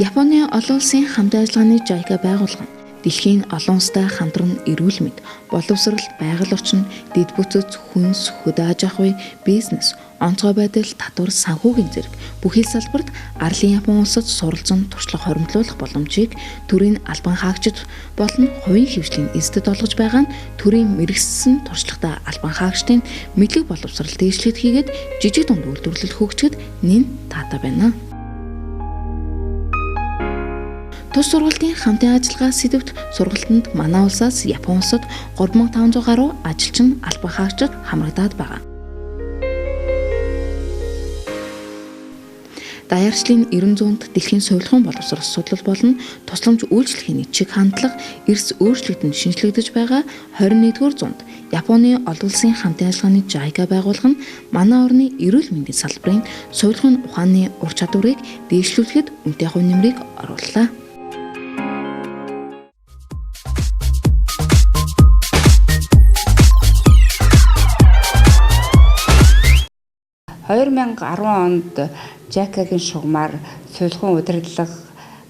Японы олон улсын хамт ажиллагааны JICA байгууллага нь дэлхийн олон улстай хамтран эрүүл мэнд, боловсрол, байгаль орчин, дэд бүтц, хүнс, хөдөө аж ахуй, бизнес, онцгой байдал, татвар, санхүүгийн зэрэг бүхий салбарт арлын Япон улсад суралцсан туршлага хоримтлуулах боломжийг төрийн албан хаагчид болон хувийн хэвшлийн эздэд олгож байгаа нь төрийн мэргэжсэн туршлагатай албан хаагчдын мэдлэг боловсрол дээшлэхэд хийгээд жижиг дунд үйлдвэрлэл хөгжихэд нэн таатай байна. Тус сургалтын хамтын ажиллагаа сэдвт сургалтанд манай улсаас Япон улсад 3500 гаруй ажилчин албан хаагчид хамрагдаад байгаа. Даяарчлалын 900-д дэлхийн совилгын боловсрол судлал болон тусламж үйлчлэхийн чиг хандлага эрс өөрчлөгдөн шинжлэгдэж байгаа 21-р зуунд Японы олон улсын хамтын ажиллагааны JICA байгууллага нь манай орны эрүүл мэндийн салбарын совилгын ухааны ур чадварыг дээшлүүлэхэд үнэтэй хувь нэмрийг орууллаа. $2010 онд JICA-гийн шугамар совилгын удирдлага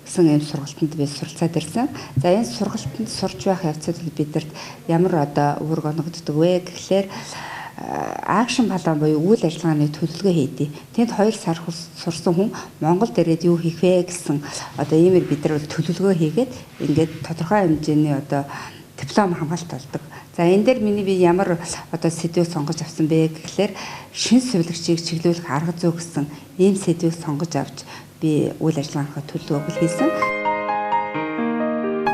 гэсэн ийм сургалтанд би суралцаад ирсэн. За энэ сургалтанд сурч байх явцад бидэрт ямар үүрэг оногддог вэ гэхлээр акшн план буюу үйл ажиллагааны төлөвлөгөө хийдэг. Тэнд 2 сар сурсан хүн Монголд ирээд юу хийх вэ гэсэн иймэр бид нар төлөвлөгөө хийгээд ингээд тодорхой хэмжээний диплом хамгаалт болдог. За энэ дээр миний би ямар сэдвийг сонгож авсан бэ гэхлээр шин сувилагчийг чиглүүлэх арга зүй гэсэн ийм сэдвийг сонгож авч би үйл ажиллагааныхаа төлөвлөгөөг хийсэн.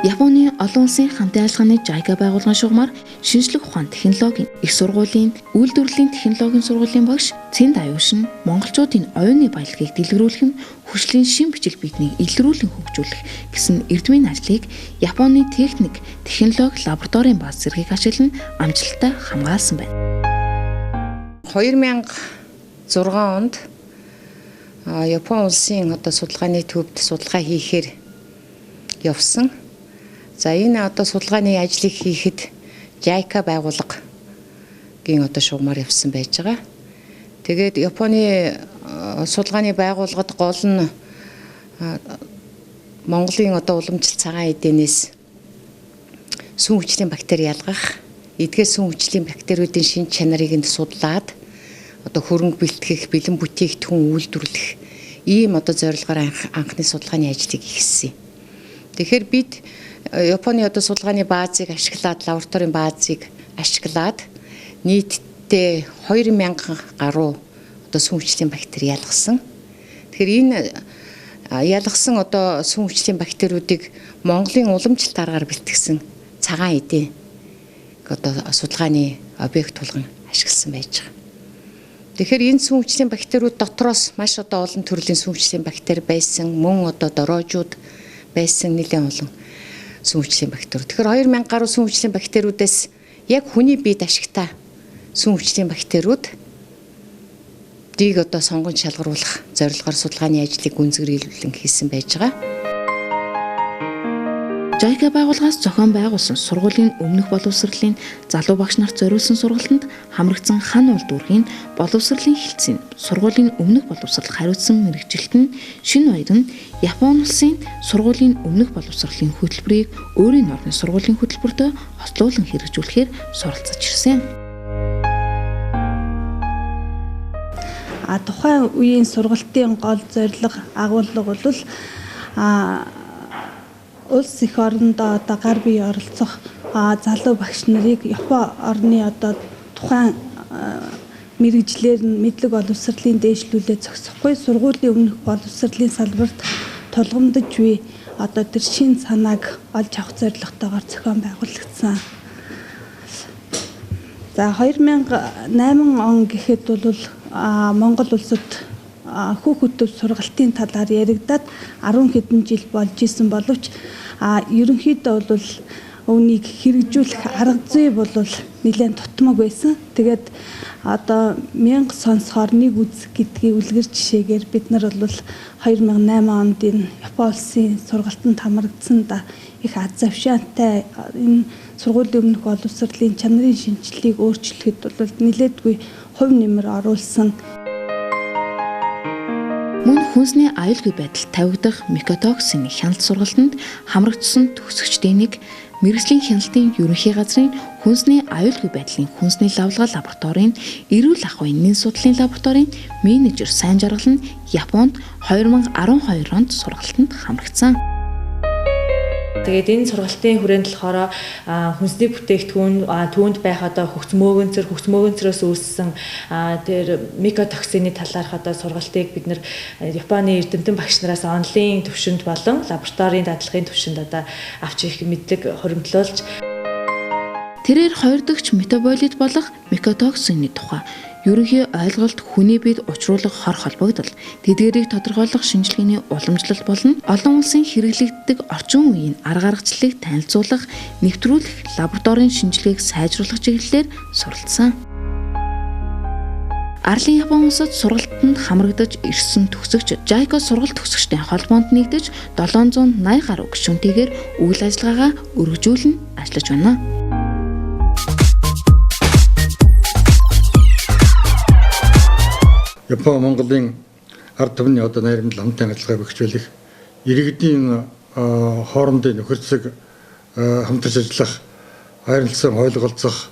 Японы олон улсын хамтын ажиллагааны JICA байгууллагын шугамар шинжлэх ухаан технологийн их сургуулийн үйлдвэрлэлийн технологийн сургуулийн багш Цэнд Аюушин монголчуудын оюуны баялагийг дэлгэрүүлэх нь хүчлийн шин бичиг биетнийг илрүүлэн хөгжүүлэх гэсэн эрдмийн ажлыг Японы техник, технологи лабораторийн бааз зэргийг ашиглан амжилттай хамгаалсан байна. 2006 онд Япон улсын судалгааны төвд судалгаа хийхээр явсан. За энэ судалгааны ажлыг хийхэд JICA байгууллагын шугамар явсан байж байгаа. Тэгээд Японы судалгааны байгууллагад гол нь Монголын уламжлалт цагаан эдээнээс сүн хүчлийн бактери ялгах, эдгээр сүн хүчлийн бактериудын шинж чанарыг нь судлаад хөрөнгө бэлтгэх, бэлэн бүтээгдэхүүн үйлдвэрлэх ийм зорилгоор анхны судалгааны ажлыг хийсэн. Тэгэхээр бид Японы судалгааны баазыг ашиглаад, лабораторийн баазыг ашиглаад нийтдээ 2000 гаруй сүн хүчлийн бактери ялгасан. Тэгэхээр энэ ялгасан сүн хүчлийн бактериудыг Монголын уламжлалт аргаар бэлтгэсэн цагаан эдийн судалгааны объект болгон ашигласан байж байгаа. Тэгэхээр энэ сүн хүчлийн бактериуд дотроос маш олон төрлийн сүн хүчлийн бактери байсан, мөн дороожууд байсан нэлээд олон сүн хүчлийн бактери. Тэгэхээр 2000 гаруй сүн хүчлийн бактериудаас яг хүний биед ашигтай сүн хүчлийн бактериуд дийг сонгон шалгаруулах зорилгоор судалгааны ажлыг гүнзгийрүүлэн хийсэн байж байгаа. JICA байгууллагаас зохион байгуулсан сургуулийн өмнөх боловсролын залуу багш нарт зориулсан сургалтанд хамрагдсан хан уул дүүргийн боловсролын хэлтсийн сургуулийн өмнөх боловсрол хариуцсан мэргэжилт нь шинэ баяр нь Япон улсын сургуулийн өмнөх боловсролын хөтөлбөрийг өөрийн орны сургуулийн хөтөлбөртөө хослуулан хэрэгжүүлэхээр суралцаж ирсэн. Тухайн үеийн сургалтын гол зорилго агуулга бол улс их орондоо гар бие оролцох залуу багш нарыг Япон орны тухайн мэргэжлэр нь мэдлэг боловсролын дээшлүүлээ зохисохгүй сургуулийн өмнөх боловсролын салбарт тулгамдж буй тэр шин санааг олж авах зорилготойгоор зохион байгуулагдсан. За 2008 он гэхэд бол Монгол улсад хүүхэд төв сургалтын талаар яригдаад 10 хэдэн жил болж исэн боловч ерөнхийдөө бол өвнийг хэрэгжүүлэх арга зүй бол нэлээд тутмаг байсан. Тэгээд 1000 сонсохоор нэг үз гэдгийг үлгэр жишээгээр бид нар бол 2008 онд энэ Япон улсын сургалтанд хамрагдсан их аз завшаантай энэ сургуулийн өмнөх боловсролын чанарын шинжилгээг өөрчлөхөд бол нэлээдгүй хувь нэмэр оруулсан. Мөн хүнсний аюулгүй байдал тавигдах микотоксины хяналт сургалтанд хамрагдсан төгсөгчдийн нэг мэргэжлийн хяналтын ерөнхий газрын хүнсний аюулгүй байдлын хүнсний лавлгаа лабораторийн эрүүл ахуйн нэн судлалын лабораторийн менежер сайн жаргал нь Японд 2012 онд сургалтанд хамрагдсан. Тэгээд энэ сургалтын хүрээнд болохоор хүнсний бүтээгдэхүүн түүнд байх одоо хөгц мөөгөнцрөөс үүссэн тэр микотоксины талаарх одоо сургалтыг бид нэр Японы эрдэмтэн багш нараас онлайн төвшөнд болон лабораторийн дадлагын төвшөнд одоо авч ирэх мэдлэг хуримтлуулж тэрээр хоёр дахь метаболит болох микотоксины тухай ерөнхий ойлголт хүний биед учруулах хор холбогдол, тэдгээрийг тодорхойлох шинжилгээний уламжлалт болон олон улсын хэрэглэгддэг орчин үеийн арга аргачлалыг танилцуулах, нэвтрүүлэх, лабораторийн шинжилгээг сайжруулах чиглэлээр суралцсан. Арлын Япон улсад сургалтанд хамрагдаж ирсэн төгсөгч JICA сургалт төгсөгчдийн холбоонд нэгдэж 780 гаруй гишүүнтэйгээр үйл ажиллагаагаа өргөжүүлэн ажиллаж байна. Япон Монголын ард түмний одоо найрамдал хамтын ажиллагааг бэхжүүлэх, иргэдийн хоорондын нөхөрцөг хамтарч ажиллах, хайрлсан ойлголцох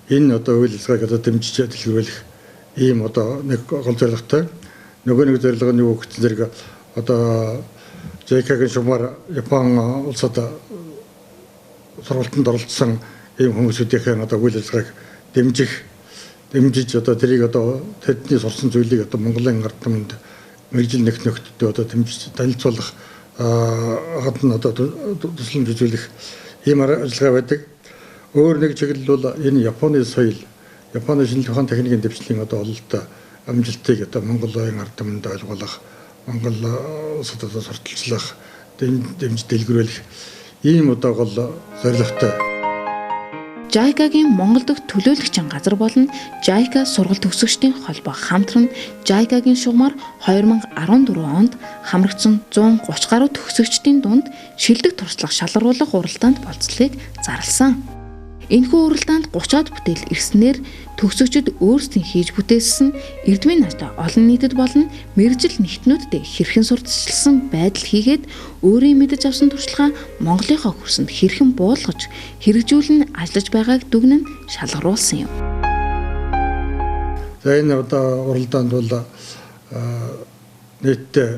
энэ одоо үйл ажиллагааг одоо дэмжиж дэлгэрүүлэх ийм одоо нэг гол зорилготой. Нөгөө нэг зорилго нь юу гэсэн зэрэг одоо JICA-гийн шугамар Япон улсад сургалтанд оролцсон ийм хүмүүсүүдийн одоо үйл ажиллагааг дэмжиж одоо тэрийг одоо тэдний сурсан зүйлийг одоо Монголын ард түмэнд мэргэжил нөхдөд одоо дэмжиж танилцуулах гадна одоо тусламж үзүүлэх ийм ажиллагаа байдаг. Өөр нэг чиглэл бол энэ Японы соёл, Японы шинжлэх ухааны техникийн дэвшлийн одоо ололт амжилтыг одоо Монголын ард түмэнд ойлгуулах, Монгол улсад одоо сурталчлах, дэмжиж дэлгэрүүлэх ийм одоо гол зорилготой. JICA-гийн Монгол дахь төлөөлөгчийн газар болон JICA сургалт төгсөгчдийн холбоо хамтран JICA-гийн шугамар 2014 онд хамрагдсан 130 гаруй төгсөгчдийн дунд шилдэг туршлага шалгаруулах уралдаанд болцлыг зарласан. Энэхүү уралдаанд 30-аад бүтээл ирснээр төгсөгчид өөрсдийн хийж бүтээсэн эрдмийн настай олон нийтэд болон мэргэжил нэгтнүүдтэй хэрхэн сурталчилсан байдал хийгээд өөрийн мэдэж авсан туршлагаа Монголынхоо хөрсөнд хэрхэн буулгаж хэрэгжүүлэн ажиллаж байгааг дүгнэн шалгаруулсан юм. За энэ одоо уралдаанд бол нийтдээ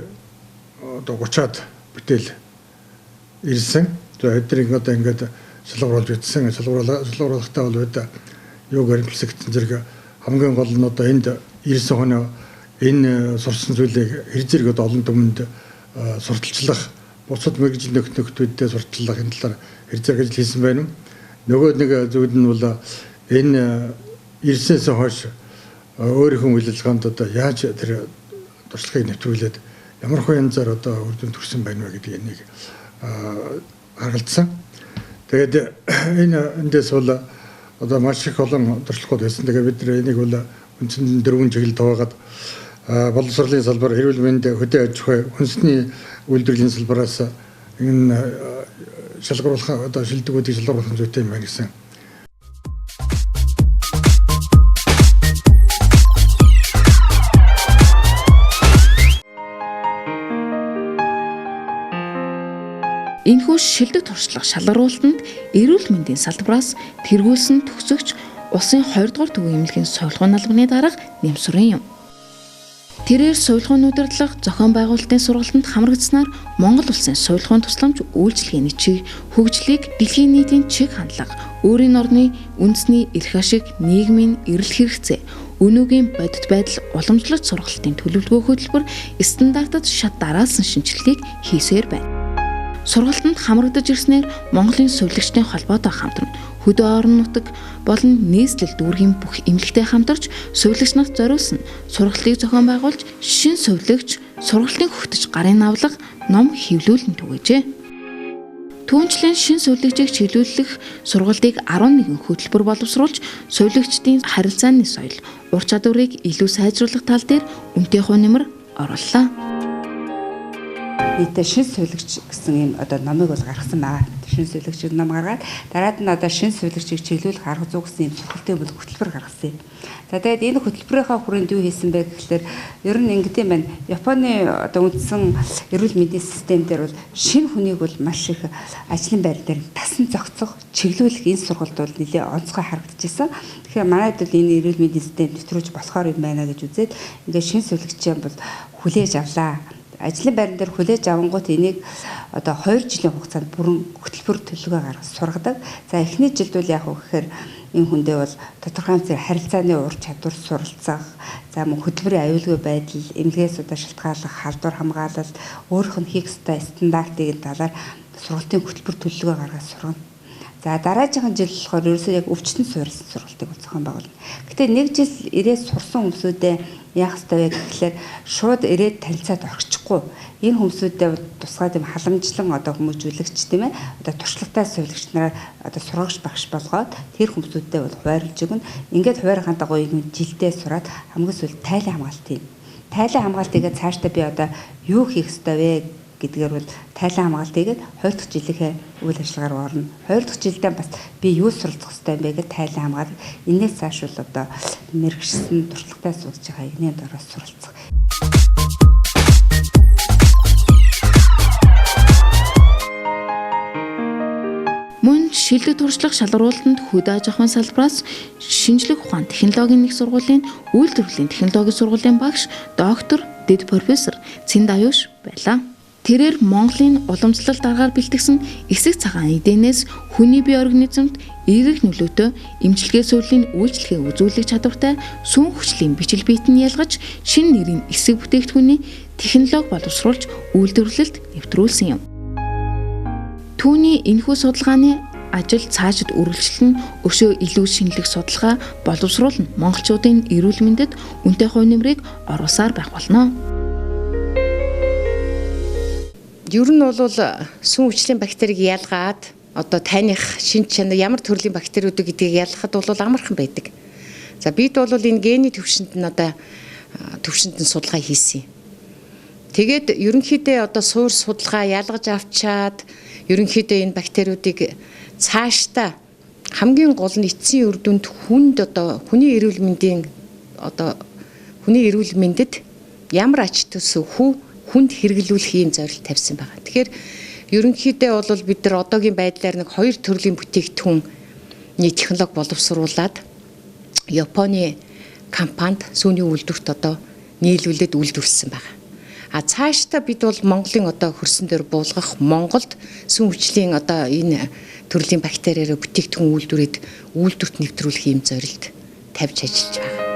одоо 30-аад бүтээл ирсэн. За эднийг одоо ингээд шалгаруулж үзсэн. Шалгаруулалтаа бол одоо юу гэрэлсэн зэрэг хамгийн гол нь одоо энд ирсэн хоноо энэ сурсан зүйлийг хэр зэрэг одоо олон түмэнд сурталчлах, бусад мэргэжил нөхдөдтэй сурталчлах энэ талаар хэр зэрэг ажил хийсэн байна. Нөгөө нэг зүйл нь бол энэ ирсэнээс хойш өөрийнхөө үйл ажиллагаанд одоо яаж тэр туршлагыг нэвтрүүлээд ямар хөө янзаар одоо үр дүн төрсөн байна вэ гэдэг энийг харгалзсан. Тэгээд эндээс бол одоо маш их олон туршлагууд байсан. Тэгээд бид энийг бол үндсэн 4 чиглэлд хаваагаад боловсролын салбар, эрүүл мэнд, хөдөө аж ахуй, хүнсний үйлдвэрлэлийн салбараас энэ шалгаруулах одоо шилдэгүүдийг шалгаруулах зүйтэй юм байна гэсэн. Энэхүү шилдэг туршлага шалгаруулалтанд эрүүл мэндийн салбараас тэргүүлсэн төгсөгч улсын 20 дугаар төвийн эмнэлгийн соёлгын албаны дарга нэмсүрэн юм. Тэрээр соёлгын удирдлага зохион байгуулалтын сургалтанд хамрагдсанаар Монгол улсын соёлгын тусламж үйлчилгээний чиг хөгжлийг дэлхийн нийтийн чиг хандлага, өөрийн орны үндэсний эрх ашиг, нийгмийн эрэл хэрэгцээ, өнөөгийн бодит байдал уламжлалт сургалтын төлөвлөгөө хөтөлбөр стандартад шат дараалсан шинжилгээг хийсээр байна. Сургалтанд хамрагдаж ирснээр Монголын сувилагчдын холбоотой хамтран хөдөө орон нутаг болон нийслэл дүүргийн бүх эмнэлэгтэй хамтарч сувилагч нарт зориулсан сургалтыг зохион байгуулж шин сувилагч сургалтын хөгтөж гарын авлага ном хэвлүүлэн түгээжээ. Түүнчлэн шин сувилагчийг чиглүүлэх сургалтыг 11 хөтөлбөр боловсруулж сувилагчдын харилцааны соёл, ур чадварыг илүү сайжруулах тал дээр үнэтэй хувь нэмэр орууллаа. нийтээ шин сувилагч гэсэн ийм одоо номыг бол гаргасан байгаа. Шин сувилагч ном гаргаад дараад нь одоо шин сувилагчийг чиглүүлэх арга зүй гэсэн ийм сургалтын бол хөтөлбөр гаргасан юм. За тэгээд энэ хөтөлбөрийнхаа хүрээнд юу хийсэн бэ гэхэлэр ер нь ингэдэм байна. Японы одоо үндсэн эрүүл мэндийн систем дээр бол шинэ хүнийг бол маш их ажлын байр дээр тасан зохицох, чиглүүлэх энэ сургалт бол нэлээд онцгой харагдчихсан. Тэгэхээр манайд бол энэ эрүүл мэндийн систем нэвтрүүлж болохоор юм байна гэж үзээд ингээд шин сувилагчийн бол хүлээж авлаа. Ажлын байран дээр хүлээж авангууд энийг одоо 2 жилийн хугацаанд бүрэн хөтөлбөр төлөвлөгөө гаргаж сургадаг. За эхний жилд бол яг уу гэхээр энэ хүндээ бол тодорхой хэмжээ харилцааны ур чадвар суралцах, за мөн хөтөлбөрийн аюулгүй байдал, эмнэлгээс одоо шалтгааллах халдвар хамгаалал, өөрийнх нь хийх ёстой стандартын талаар сургалтын хөтөлбөр төлөвлөгөө гаргаж сургана. За дараагийн жил болохоор ерөөсөө яг өвчтөн суурилсан сургалтыг зохион байгуулна. Гэтэ нэг жил ирээд сурсан хүмүүсүүдээ яах ёстой вэ гэхлээр шууд ирээд танилцаад орчихгүй. Энэ хүмүүсүүдэд тусгай тийм халамжлан одоо хүмүүжүүлэгч тийм ээ одоо туршлагатай сувилагч нараа одоо сургагч багш болгоод тэр хүмүүсүүдэд бол хуваарлж өгнө. Ингээд хуваарихын дагуу энэ жилдээ сураад хамгийн сүүлд тайлан хамгаалт юм. Тайлан хамгаалтыгээ цаашдаа би одоо юу хийх ёстой вэ гэдгээр бол тайлан хамгаалтыг 2 дахь жилийнхээ үйл ажиллагаар орно. 2 дахь жилдээ бас би юу суралцах ёстой юм бэ гэж тайлан хамгаалал. Энээс цааш бол одоо мэрэгчсэн туршлагатай суулж байгаа игний дараа суралцах. Мөн шилдэг туршлага шалгаруулалтанд хөдөө аж ахуйн салбараас шинжлэх ухаан технологийн нэг сургуулийн үйлдвэрлэлийн технологийн сургуулийн багш доктор дэд профессор Цэнд Аюуш байлаа. Тэрээр Монголын уламжлалт аргаар бэлтгэсэн эсэх цагаан эдэнээс хүний бие организмд эерэг нөлөөтэй эмчилгээ суурилын үйлчлэгээ үзүүлэх чадвартай сүн хүчлийн бичил биетийг ялгаж шинэ нэрийн эсэх бүтээгдэхүүний технологи боловсруулж үйлдвэрлэлд нэвтрүүлсэн юм. Түүний энэхүү судалгааны ажил цаашид үргэлжлэн өшөө илүү шинэлэг судалгаа боловсруулна монголчуудын эрүүл мэндэд үнэтэй хувь нэмрийг оруулсаар байх болно. Ер нь бол сүн хүчлийн бактерийг ялгаад одоо таних шинж чанар ямар төрлийн бактериуд гэдгийг ялгахад бол амархан байдаг. За бид бол энэ гений төвшөнд нь одоо төвшөнд нь судалгаа хийсэн. Тэгээд ерөнхийдөө одоо суур судалгаа ялгаж авчаад ерөнхийдөө энэ бактериудыг цаашдаа хамгийн гол нь эцсийн үр дүнд хүнд одоо хүний эрүүл мэндэд ямар ач төсөв хүнд хэрэглүүлэх юм зорилт тавьсан байгаа. Тэгэхээр ерөнхийдөө бол бид нар одоогийн байдлаар нэг 2 төрлийн бүтээгдэхүүний технологи боловсруулад Японы компанид сүүний үйлдвэрт одоо нийлүүлээд үйлдвэрлэсэн байгаа. А цаашдаа бид бол Монголын одоо хөрсөн дээр буулгах Монголд сүн хүчлийн одоо энэ төрлийн бактериараа бүтээгдэхүүн үйлдвэрт нэвтрүүлэх юм зорилт тавьж ажиллаж байгаа.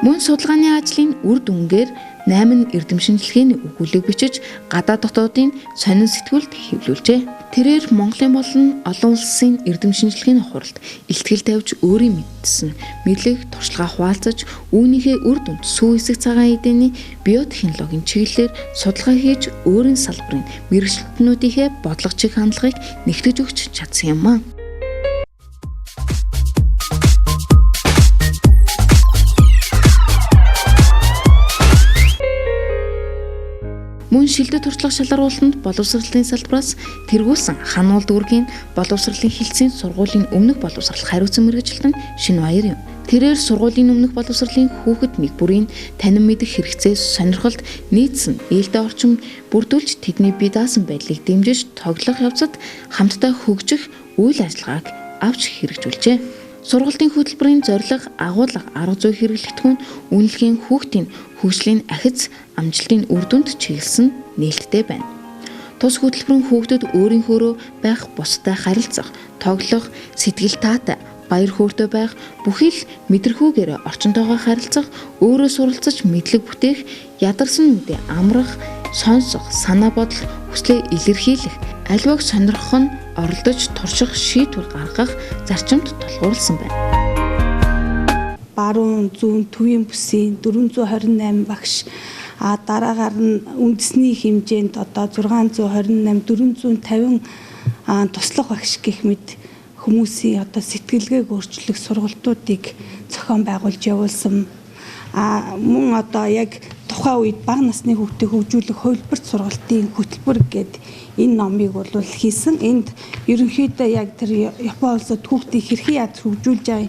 Мөн судалгааны ажлын үр дүнгээр 8 эрдэм шинжилгээний өгүүлэг бичиж гадаад дотоодын сонин сэтгүүлд хэвлүүлжээ. Тэрээр Монголын болон олон улсын эрдэм шинжилгээний хуралд илтгэл тавьж өөрийн мэдсэн мэдлэг туршлага хуваалцаж үүнийхээ үр дүнд сүү эсэх цагаан эдэний биотехнологийн чиглэлээр судалгаа хийж өөрийн салбарын мэргэжилтнүүдийнхээ бодлого чиг хандлагыг нэгтгэж өгч чадсан юм аа. Мөн шилдэг туршлага шалгаруулалтанд боловсролын салбараас тэргүүлсэн хануулд үүргийн боловсролын хилцээний сургуулийн өмнөх боловсрол хариуцсан мэргэжилтэн шинэ баяр юм. Тэрээр сургуулийн өмнөх боловсролын хүүхэд нэг бүрийн танин мэдэх хэрэгцээ сонирхолд нийцсэн ээлтэй орчин бүрдүүлж тэдний бие даасан байдлыг дэмжиж тоглох явцад хамтдаа хөгжих үйл ажиллагааг авч хэрэгжүүлжээ. Сургалтын хөтөлбөрийн зорилго агуулга арга зүй хэрэглэгдэхүүн үнэлгээний хүүхдийн хөгжлийн ахиц амжилтын үр дүнд чиглэсэн нээлттэй байна. Тус хөтөлбөрийн хүүхдэд өөрийнхөөрөө байх, бусдад харилцах, тоглох, сэтгэл таатай, баяр хөөртэй байх, бүхий л мэдрэхүүгээр орчинтойгоо харилцах, өөрөө суралцаж мэдлэг бүтээх, ядарсан үедээ амрах, сонсох, санаа бодлох, хүслээ илэрхийлэх, аливааг сонирхох нь оролдож турших шийдвэр гаргах зарчимд тулгуурласан байна. Баруун зүүн төвийн бүсийн 428 багш дараагаар нь үндэсний хэмжээнд одоо 628 450 туслах багш гэх мэт хүмүүсийн одоо сэтгэлгээг өөрчлөх сургалтуудыг зохион байгуулж явуулсан. Мөн одоо яг тухайн үед бага насны хүүхдийг хөгжүүлэх хувилбарт сургалтын хөтөлбөр гэдэг энэ номыг бол хийсэн. Энд ерөнхийдөө яг тэр Япон улсад хүүхдийг хэрхэн яд хөгжүүлж байгаа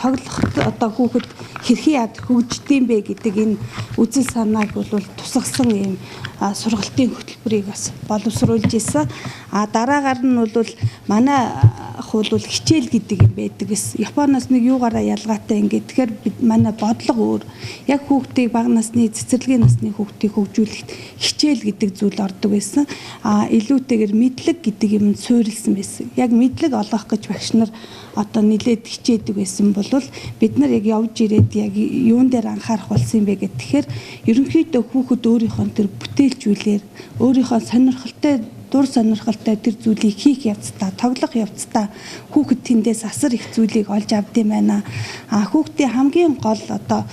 тоглоход одоо хүүхэд хэрхэн яд хөгждөг юм бэ гэдэг энэ үзэл санааг бол тусгасан ийм сургалтын хөтөлбөрийг бас боловсруулж ирсэн. Дараагаар нь бол манай хул хичээл гэдэг юм байдаг гэсэн. Японоос нэг юугаараа ялгаатай ингээд тэгэхээр манай бодлого өөр. Яг хүүхдийг бага насны цэцэрлэгийн насны хүүхдийг хөгжүүлэхэд хичээл гэдэг зүйл ордог байсан. Илүүтэйгээр мэдлэг гэдэг юм суурилсан байсан. Яг мэдлэг олгох гэж багш нар одоо нилээд хичээдэг байсан бол бид нар яг явж ирээд яг юун дээр анхаарах болсон юм бэ гэх тэгэхээр ерөнхийдөө хүүхэд өөрийнхөө тэр бүтээлжүүлэр өөрийнхөө сонирхолтой дур сонирхолтой тэр зүйлийг хийх явцдаа тоглох явцдаа хүүхэд тэндээс асар их зүйлийг олж авд юм байна. Хүүхдийн хамгийн гол одоо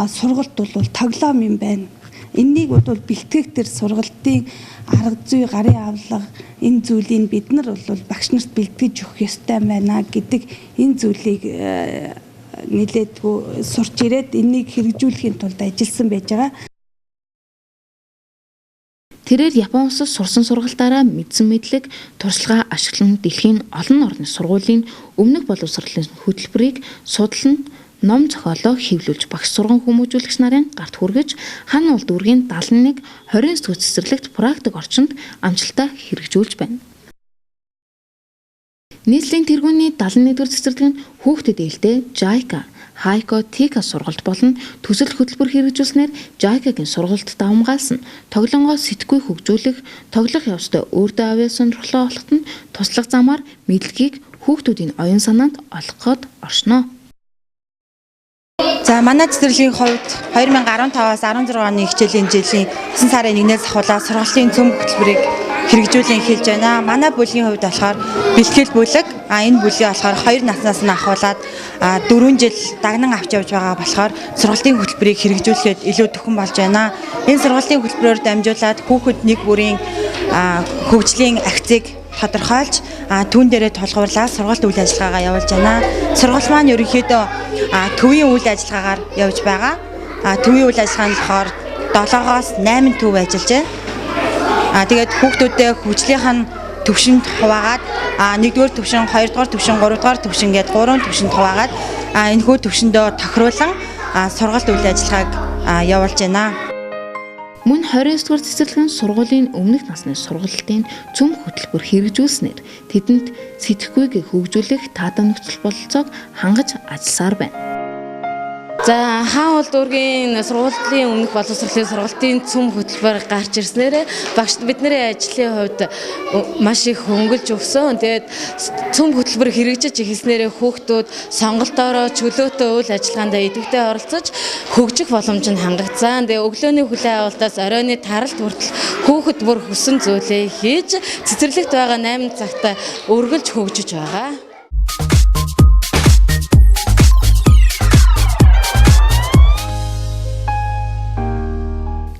сургалт бол тоглоом юм байна. Энийг бол бэлтгэх тэр сургалтын арга зүй гарын авлага энэ зүйлийг бид нар бол багш нарт бэлтгэж өгөх ёстой байна гэдэг энэ зүйлийг нэлээд сурч ирээд энийг хэрэгжүүлэхийн тулд ажилласан байж байгаа. Тэрээр Япон улсад сурсан сургалтаараа мэдсэн мэдлэг туршлагаа ашиглан дэлхийн олон орны сургуулийн өмнөх боловсролын хөтөлбөрийг судлан ном зохиолоо хэвлүүлж багш сурган хүмүүжүүлэгч нарын гарт хүргэж хан улд үүргийн 71 20 сэтгүүл цэцэрлэгт практик орчинд амжилтаа хэрэгжүүлж байна. Нийслэлийн тэргүүний 71-р цэцэрлэг нь хүүхдэд ээлтэй JICA Хайко Тика сургалт болон төсөл хөтөлбөр хэрэгжүүлснээр JICA-гийн сургалт давмгаалсан тоглонгоо сэтггүй хөгжүүлэх, тоглох явцдаа өөртөө авьяа сонирхлоо олоход нь туслах замаар мэдлэгийг хүүхдүүдийн оюун санаанд олгоход оршино. За манай цэцэрлэгийн хувьд 2015-аас 16 оны хичээлийн жилийн 9 сарын 1-ээс ахуулаад сургалтын цөм хөтөлбөрийг хэрэгжүүлэн эхэлж байна. Манай бүлгийн хувьд болохоор бэлтгэл бүлэг. Энэ бүлгийн болохоор 2 наснаас нь ахуулаад 4 жил дагнан авч явж байгаа болохоор сургалтын хөтөлбөрийг хэрэгжүүлэхэд илүү төхөн болж байна. Энэ сургалтын хөтөлбөрөөр дамжуулаад хүүхэд нэг бүрийн хөгжлийн акцийг тодорхойлж түүн дээрээ тулгуурлаад сургалт үйл ажиллагаагаа явуулж байна. Сургалт маань ерөнхийдөө төвийн үйл ажиллагаагаар явж байгаа. Төвийн үйл ажиллагаа нь болохоор 7-оос 8 төв ажиллаж байна. Тэгээд хүүхдүүдээ хөгжлийнх нь төвшөнд хуваагаад 1-р төвшин, 2-р төвшин, 3-р төвшин гээд 3 төвшөнд хуваагаад энэхүү төвшөндөө тохируулан сургалт үйл ажиллагааг явуулж байна. Мөн 29-р цэцэрлэгийн сургуулийн өмнөх насны сургалтын цөм хөтөлбөр хэрэгжүүлснээр тэдэнд сэтгэхүйг хөгжүүлэх таадан нөхцөл бололцоог хангаж ажилласаар байна. За хаан улд үүргийн сургуулийн өмнөх боловсролын сургалтын цөм хөтөлбөр гарч ирснээр багш бидний ажлын хувьд маш их хөнгөлж өгсөн. Тэгээд цөм хөтөлбөр хэрэгжиж эхэлснээр хүүхдүүд сонголтоороо чөлөөтэй үйл ажиллагаанд идэвхтэй оролцож хөгжих боломж нь хангагдсан. Тэгээд өглөөний хүлээн авалтаас оройны таралт хүртэл хүүхэд бүр хүссэн зүйлээ хийж цэцэрлэгт байгаа 8 цагт өргөлж хөгжиж байгаа.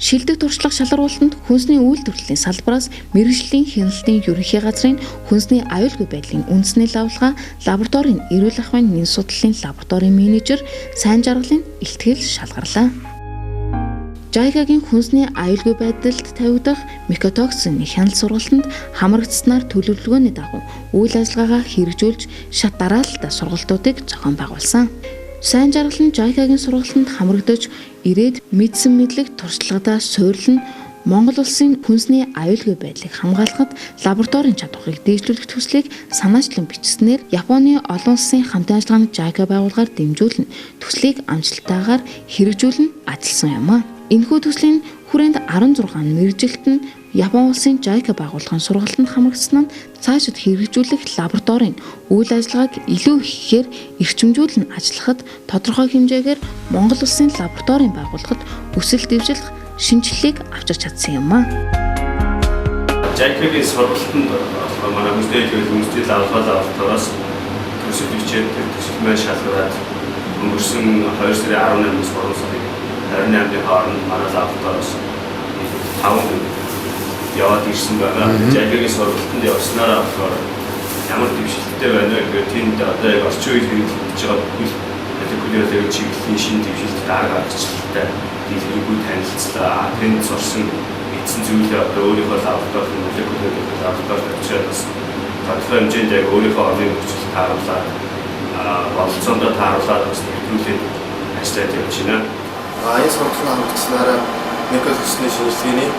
Шилдэг туршлага шалгаруулалтанд хүнсний үйлдвэрлэлийн салбараас мэргэжлийн хяналтын ерөнхий газрын хүнсний аюулгүй байдлын үндэсний лавлгаа лабораторийн эрүүл ахуйн нэн судлалын лабораторийн менежер сайн жаргалын илтгэл шалгарлаа. JICA-гийн хүнсний аюулгүй байдалд тавигдах микотоксины хяналт сургалтанд хамрагдсанаар төлөвлөгөөний дагуу үйл ажиллагаагаа хэрэгжүүлж шат дараалалтай сургалтуудыг зохион байгуулсан. Сайн жаргал нь JICA-гийн сургалтанд хамрагдаж ирээд мэдсэн мэдлэг туршлагадаа суйрлан Монгол улсын хүнсний аюулгүй байдлыг хамгаалахад лабораторийн чадварыг дэвшлүүлэх төслийг санаачлан бичснээр Японы олон улсын хамтын ажиллагааны JICA байгууллагаар дэмжүүлэн төслийг амжилттайгаар хэрэгжүүлэн ажилласан юм а. Энэхүү төслийн хүрээнд 16 мэргэжилт нь Япон улсын JICA байгууллагын сургалтанд хамрагдсан нь цаашид хэрэгжүүлэх лабораторийн үйл ажиллагааг илүү ихээр эрчимжүүлэн ажиллахад тодорхой хэмжээгээр Монгол улсын лабораторийн байгууллагад өсөлт дэвшилх шинжилгээг авчирч чадсан юм а. JICA-гийн сургалтанд манай хүнсний лабораториос төсөл бичээд төсөлмөө шалгуулад өнгөрсөн 2 сарын 18-нд 3 сарын 28-ны хооронд манай лабораториос 5 яваад ирсэн байгаа. JICA-гийн сургалтанд явснараа болохоор ямар дэвшилттэй байна вэ гэхээр тэнд одоо яг орчин үед хэрэгжиж байгаа бүхэл молекулярын чиглэлийн шинэ дэвшилт дарга гаргачлалтай дэлгэрэнгүй танилцлаа. Тэнд сурсан эцсийн зүйлээ одоо өөрийнхөө лабораторид молекулын лабораторид авчираад бас тодорхой хэмжээнд яг өөрийнхөө орны нөхцөлд тааруулаад бололцоондоо тааруулаад бас нэвтрүүлээд ажиллаад явж байна. Энэ сургалтын хамтлагчнаараа микротехникийн шинжилгээний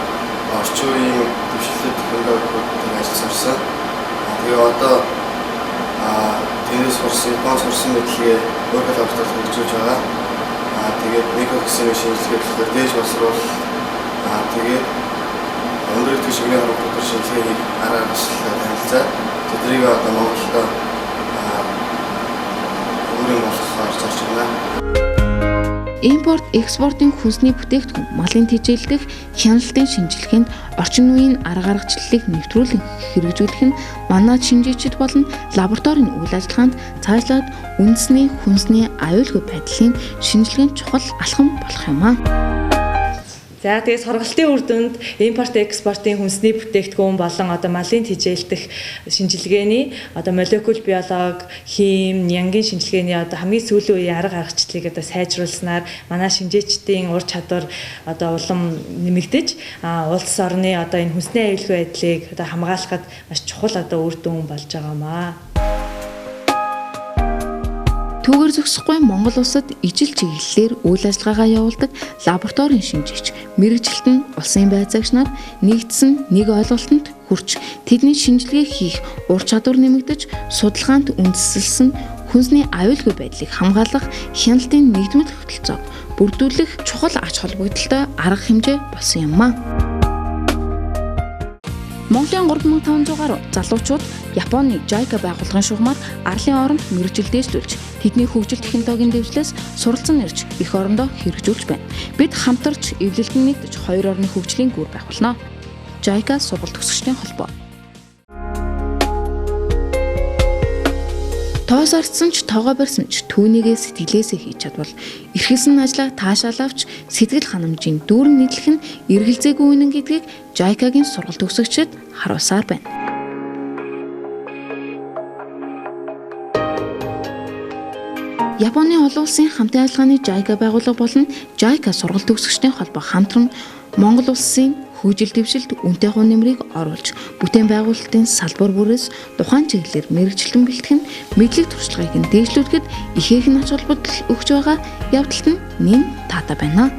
орчин үеийн дэвшлэлт технологиудыг ажиллаж сурсан. Тэгээ одоо тэрээс сурсан, Японд сурсан мэдлэгээ өөрийнхөө лабораторид хэрэгжүүлж байгаа. Тэгээд микротехникийн шинжилгээ гэхээр дээж боловсруул тэгээд өндөр түвшингийн харагддаг шинжилгээний арга барилтай танилцаа. Тэднийг одоо Монголда өөрийн болохоор зарж байна. Импорт, экспортын хүнсний бүтээгдэхүүн, малын тэжээлдэх, хяналтын шинжилгээнд орчин үеийн арга аргачлалыг нэвтрүүлэн хэрэгжүүлэх нь манай шинжээчид болон лабораторийн үйл ажиллагаанд цаашлаад үндэсний хүнсний аюулгүй байдлын шинжилгээнд чухал алхам болох юм аа. За тэгээд сургалтын үр дүнд импорт экспортын хүнсний бүтээгдэхүүн болон одоо малын тэжээлдэх шинжилгээний одоо молекул биологи, хим, нянгийн шинжилгээний одоо хамгийн сүүлийн үеийн арга аргачлалыг одоо сайжруулснаар манай шинжээчдийн ур чадвар одоо улам нэмэгдэж улс орны одоо энэ хүнсний аюулгүй байдлыг одоо хамгаалахад маш чухал одоо үр дүн болж байгаамаа. Түүгээр зогсохгүй Монгол улсад ижил чиглэлээр үйл ажиллагаагаа явуулдаг лабораторийн шинжээч, мэргэжилтэн улсын байцаагч нар нэгдсэн нэг ойлголтод хүрч тэдний шинжилгээ хийх ур чадвар нэмэгдэж судалгаанд үндэслэлсэн хүнсний аюулгүй байдлыг хамгаалах хяналтын нэгдмэл хөтөлцөөг бүрдүүлэх чухал ач холбогдолтой арга хэмжээ болсон юм аа. Монголын 3500 гаруй залуучууд Японы JICA байгууллагын шугамар арлын оронд мэргэжил дээшлүүлж тэдний хөгжил технологийн дэвшлээс суралцсан ирж эх орондоо хэрэгжүүлж байна. Бид хамтарч эвлэлтэн нэгдэж хоёр орны хөгжлийн гүр байх болно. JICA сургалт төгсөгчдийн холбоо. Тоос ардсан ч тоогоо барьсан ч түүнийгээ сэтгэлээсээ хийж чадвал эрхэлсэн ажлаа таашаал авч сэтгэл ханамжийн дүүрэн нийтлэх нь эргэлзээгүй үнэн гэдгийг JICA-гийн сургалт төгсөгчид харуулсаар байна. Японы олон улсын хамтын ажиллагааны JICA байгууллага болон JICA сургалт төгсөгчдийн холбоо хамтран Монгол улсын хөгжил дэвшилд үнэтэй хувь нэмрийг оруулж бүтээн байгуулалтын салбар бүрээс тухайн чиглэлээр мэргэжилтэн бэлтгэн мэдлэг туршлагыг нь дээшлүүлэхэд ихээхэн ач холбогдол өгч байгаа явдалт нь нэм таатай байна.